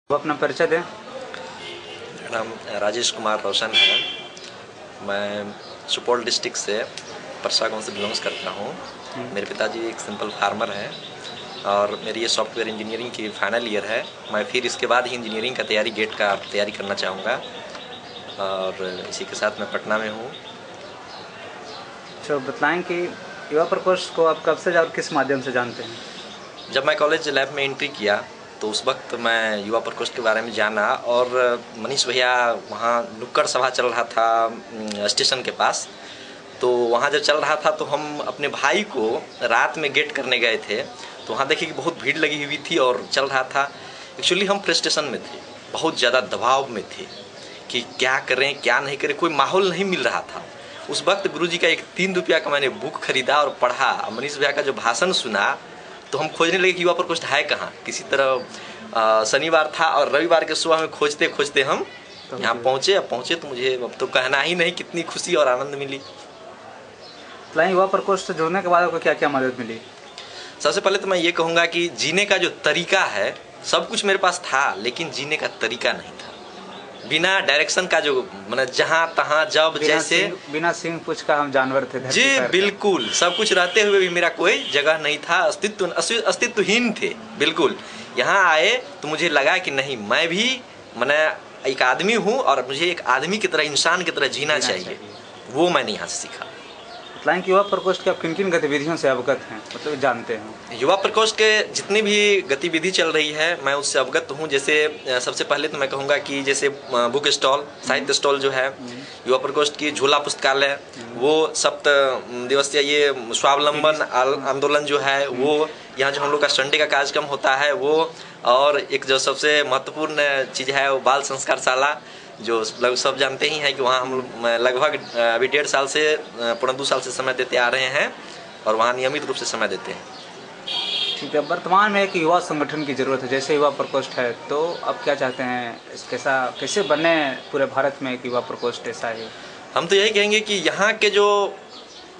वो अपना परिचय दें। मेरा नाम राजेश कुमार रोशन है। मैं सुपौल डिस्ट्रिक्ट से परसा गाँव से बिलोंग्स करता हूँ। मेरे पिताजी एक सिंपल फार्मर हैं और मेरी ये सॉफ्टवेयर इंजीनियरिंग की फाइनल ईयर है। मैं फिर इसके बाद ही इंजीनियरिंग का गेट का तैयारी करना चाहूँगा और इसी के साथ मैं पटना में हूँ। तो बतलाएं कि युवा प्रकोष्ठ को आप कब से और किस माध्यम से जानते हैं? जब मैं कॉलेज लैब में एंट्री किया तो उस वक्त मैं युवा प्रकोष्ठ के बारे में जाना और मनीष भैया वहाँ नुक्कड़ सभा चल रहा था स्टेशन के पास। तो वहाँ जब चल रहा था तो हम अपने भाई को रात में गेट करने गए थे तो वहाँ देखिए कि बहुत भीड़ लगी हुई थी और चल रहा था। एक्चुअली हम फ्रस्ट्रेशन में थे, बहुत ज़्यादा दबाव में थे कि क्या करें क्या नहीं करें, कोई माहौल नहीं मिल रहा था। उस वक्त गुरुजी का एक 3 रुपया का मैंने बुक खरीदा और पढ़ा। मनीष भैया का जो भाषण सुना तो हम खोजने लगे कि युवा प्रकोष्ठ है कहाँ। किसी तरह शनिवार था और रविवार के सुबह में खोजते खोजते हम यहाँ पहुँचे तो मुझे अब तो कहना ही नहीं कितनी खुशी और आनंद मिली। युवा प्रकोष्ठ से जुड़ने के बाद आपको क्या क्या मदद मिली? सबसे पहले तो मैं ये कहूँगा कि जीने का जो तरीका है, सब कुछ मेरे पास था लेकिन जीने का तरीका नहीं था। बिना डायरेक्शन का जो मतलब जहाँ तहाँ जब जैसे बिना सिंह पूछ का हम जानवर थे। जी बिल्कुल, सब कुछ रहते हुए भी मेरा कोई जगह नहीं था, अस्तित्वहीन थे बिल्कुल। यहाँ आए तो मुझे लगा कि नहीं, मैं भी मैंने एक आदमी हूँ और मुझे एक आदमी की तरह, इंसान की तरह जीना चाहिए। वो मैंने यहाँ से सीखा। कि युवा प्रकोष्ठ के आप किन किन गतिविधियों से अवगत हैं, मतलब जानते हैं? युवा प्रकोष्ठ के जितनी भी गतिविधि चल रही है मैं उससे अवगत हूँ। जैसे सबसे पहले तो मैं कहूँगा कि जैसे बुक स्टॉल, साहित्य स्टॉल जो है, युवा प्रकोष्ठ की झूला पुस्तकालय, वो 7 दिवसीय ये स्वावलंबन आंदोलन जो है वो, यहाँ जो हम लोग का संडे का कार्यक्रम होता है वो, और एक जो सबसे महत्वपूर्ण चीज़ है वो बाल संस्कार शाला, जो लगभग सब जानते ही हैं कि वहाँ हम लगभग अभी 1.5 साल से 2.5 साल से समय देते आ रहे हैं और वहाँ नियमित रूप से समय देते हैं। ठीक है, वर्तमान में एक युवा संगठन की ज़रूरत है, जैसे युवा प्रकोष्ठ है, तो अब क्या चाहते हैं, कैसे बने पूरे भारत में एक युवा प्रकोष्ठ ऐसा है? हम तो यही कहेंगे कि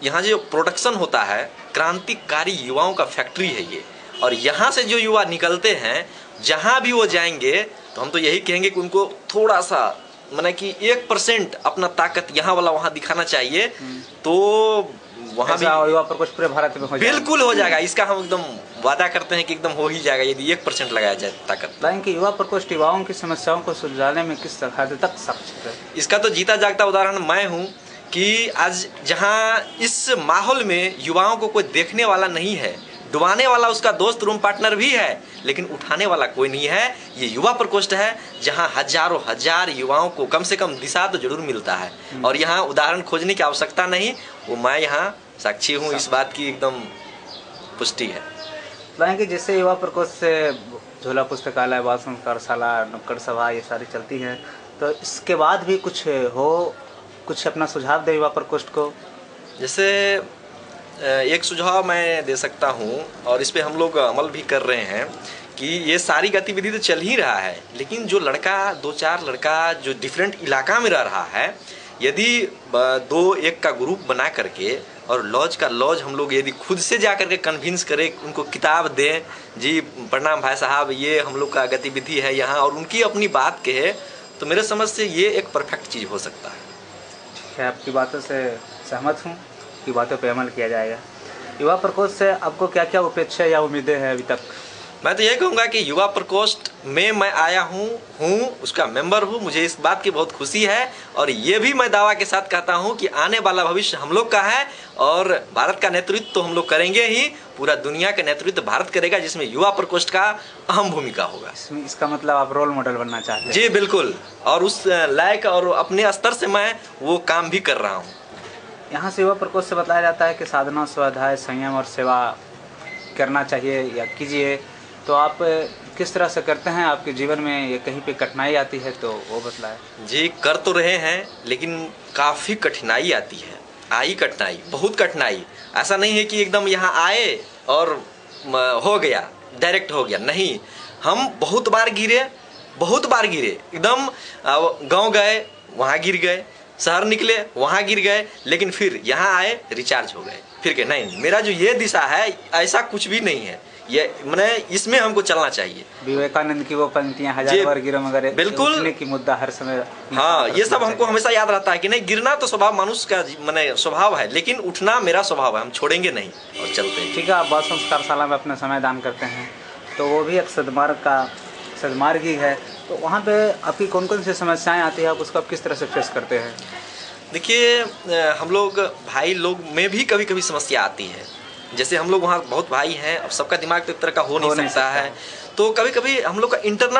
यहाँ जो प्रोडक्शन होता है, क्रांतिकारी युवाओं का फैक्ट्री है ये, और यहाँ से जो युवा निकलते हैं जहाँ भी वो जाएंगे तो हम तो यही कहेंगे कि उनको थोड़ा सा माने कि 1% अपना ताकत यहाँ वाला वहाँ दिखाना चाहिए, तो वहाँ भी युवा प्रकोष्ठ पूरे भारत में बिल्कुल हो जाएगा। इसका हम एकदम वादा करते हैं कि एकदम हो ही जाएगा यदि 1% लगाया जाए ताकत। कि युवा प्रकोष्ठ युवाओं की समस्याओं को सुलझाने में किस हद तक सक्षम है? इसका तो जीता जागता उदाहरण मैं हूँ कि आज जहाँ इस माहौल में युवाओं को कोई देखने वाला नहीं है, डुबाने वाला उसका दोस्त रूम पार्टनर भी है लेकिन उठाने वाला कोई नहीं है, ये युवा प्रकोष्ठ है जहां हजारों हजार युवाओं को कम से कम दिशा तो जरूर मिलता है। और यहाँ उदाहरण खोजने की आवश्यकता नहीं, वो मैं यहाँ साक्षी हूँ, इस बात की एकदम पुष्टि है। कि जैसे युवा प्रकोष्ठ से झूला पुस्तकालय, बाल संस्कार शाला, नुक्कड़ सभा ये सारी चलती हैं, तो इसके बाद भी कुछ अपना सुझाव दे युवा प्रकोष्ठ को? जैसे एक सुझाव मैं दे सकता हूँ और इस पे हम लोग अमल भी कर रहे हैं कि ये सारी गतिविधि तो चल ही रहा है, लेकिन जो लड़का 2-4 लड़का जो डिफरेंट इलाका में रह रहा है, यदि 2-1 का ग्रुप बना करके और लॉज हम लोग यदि खुद से जा करके कन्विंस करें, उनको किताब दें, जी प्रणाम भाई साहब ये हम लोग का गतिविधि है यहाँ, और उनकी अपनी बात कहे, तो मेरे समझ से ये एक परफेक्ट चीज़ हो सकता है। ठीक है, आपकी बातों से सहमत हूँ की बातों पे अमल किया जाएगा। युवा प्रकोष्ठ से आपको क्या क्या अपेक्षा या उम्मीदें हैं अभी तक? मैं तो यही कहूँगा कि युवा प्रकोष्ठ में मैं आया हूँ उसका मेंबर हूँ, मुझे इस बात की बहुत खुशी है और ये भी मैं दावा के साथ कहता हूँ कि आने वाला भविष्य हम लोग का है और भारत का नेतृत्व तो हम लोग करेंगे ही, पूरा दुनिया का नेतृत्व भारत करेगा जिसमें युवा प्रकोष्ठ का अहम भूमिका होगा। इसका मतलब आप रोल मॉडल बनना चाहते हैं? जी बिल्कुल, और उस लायक और अपने स्तर से मैं वो काम भी कर रहा हूँ। यहाँ से युवा प्रकोष्ठ से बताया जाता है कि साधना, स्वाध्याय, संयम और सेवा करना चाहिए या कीजिए, तो आप किस तरह से करते हैं? आपके जीवन में ये कहीं पे कठिनाई आती है तो वो बतलाएं। जी कर तो रहे हैं लेकिन काफ़ी कठिनाई आती है, कठिनाई, बहुत कठिनाई। ऐसा नहीं है कि एकदम यहाँ आए और हो गया, डायरेक्ट हो गया, नहीं। हम बहुत बार गिरे, एकदम गाँव गए वहाँ गिर गए, शहर निकले वहाँ गिर गए, लेकिन फिर यहाँ आए रिचार्ज हो गए, फिर के नहीं, मेरा जो ये दिशा है ऐसा कुछ भी नहीं है ये मैंने इसमें हमको चलना चाहिए। विवेकानंद की वो पंक्तियां, हजार बार गिरो मगर बिल्कुल उठने की मुद्दा हर समय। हाँ, ये सब हमको हमेशा याद रहता है कि नहीं, गिरना तो स्वभाव मनुष्य का मैंने स्वभाव है, लेकिन उठना मेरा स्वभाव है, हम छोड़ेंगे नहीं और चलते हैं। ठीक है, आप बाल संस्कारशाला में अपना समय दान करते हैं, तो वो भी एक सद्मार्ग ही है, तो वहाँ पे आपकी कौन कौन सी समस्याएं आती है, आप उसको आप किस तरह से फेस करते हैं? देखिए, हम लोग भाई लोग में भी कभी कभी समस्या आती है। जैसे हम लोग वहाँ बहुत भाई हैं, अब सबका दिमाग तो एक तरह का हो नहीं सकता है, तो कभी कभी हम लोग का इंटरनल